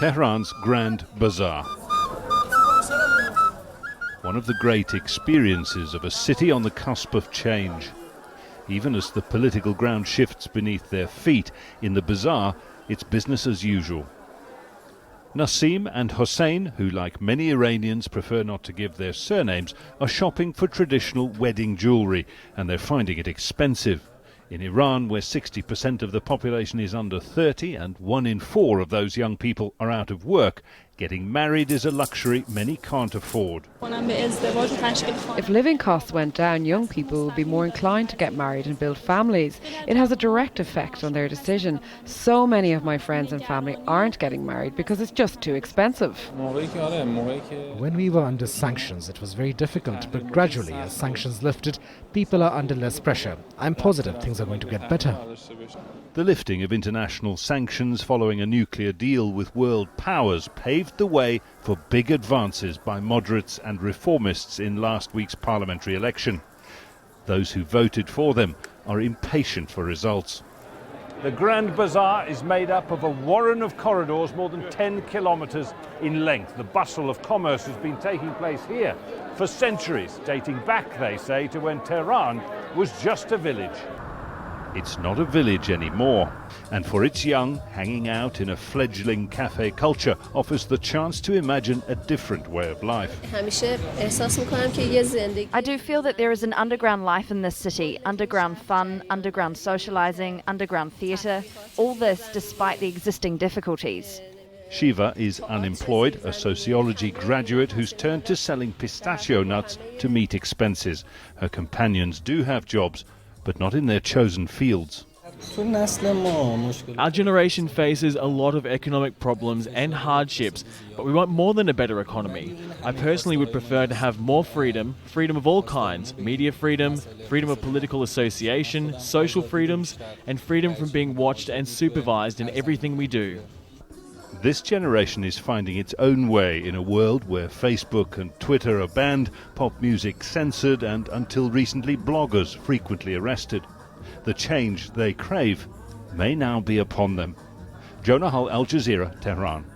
Tehran's Grand Bazaar. One of the great experiences of a city on the cusp of change. Even as the political ground shifts beneath their feet, in the bazaar, it's business as usual. NASEEM and HOSSEIN, who like many Iranians prefer not to give their surnames, are shopping for traditional wedding jewellery, and they're finding it expensive. In Iran, where 60% of the population is under 30 and 1 in 4 of those young people are out of work, getting married is a luxury many can't afford. If living costs went down, young people would be more inclined to get married and build families. It has a direct effect on their decision. So many of my friends and family aren't getting married because it's just too expensive. When we were under sanctions, it was very difficult, but gradually, as sanctions lifted, people are under less pressure. I'm positive things are going to get better. The lifting of international sanctions following a nuclear deal with world powers paved the way for big advances by moderates and reformists in last week's parliamentary election. Those who voted for them are impatient for results. The Grand Bazaar is made up of a warren of corridors more than 10 kilometres in length. The bustle of commerce has been taking place here for centuries, dating back, they say, to when Tehran was just a village. It's not a village anymore, and for its young, hanging out in a fledgling cafe culture offers the chance to imagine a different way of life. I do feel that there is an underground life in this city, underground fun, underground socialising, underground theatre, all this despite the existing difficulties. SHIVA is unemployed, a sociology graduate who's turned to selling pistachio nuts to meet expenses. Her companions do have jobs, but not in their chosen fields. Our generation faces a lot of economic problems and hardships, but we want more than a better economy. I personally would prefer to have more freedom, freedom of all kinds, media freedom, freedom of political association, social freedoms, and freedom from being watched and supervised in everything we do. This generation is finding its own way in a world where Facebook and Twitter are banned, pop music censored, and until recently bloggers frequently arrested. The change they crave may now be upon them. Jonah, Al Jazeera, Tehran.